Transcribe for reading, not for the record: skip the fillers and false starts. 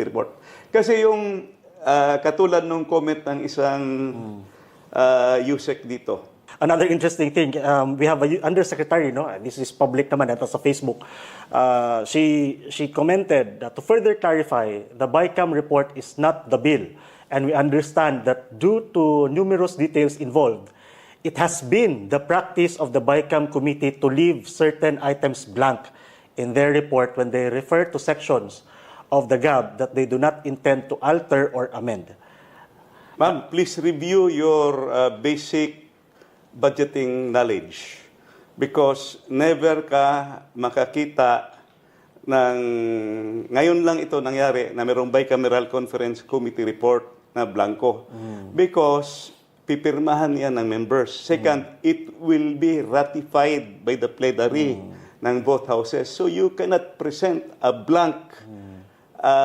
report. Kasi yung katulad nung comment ng isang USEC dito. Another interesting thing, we have a undersecretary, no? This is public naman, ito sa Facebook. She commented that to further clarify, the BICAM report is not the bill. And we understand that due to numerous details involved, it has been the practice of the BICAM committee to leave certain items blank in their report when they refer to sections of the GAB that they do not intend to alter or amend. Ma'am, please review your basic budgeting knowledge because never ka makakita ng ngayon lang ito nangyari na mayroong bicameral conference committee report na blanco because pipirmahan yan ng members. Second, it will be ratified by the plenary ng both houses. So you cannot present a blank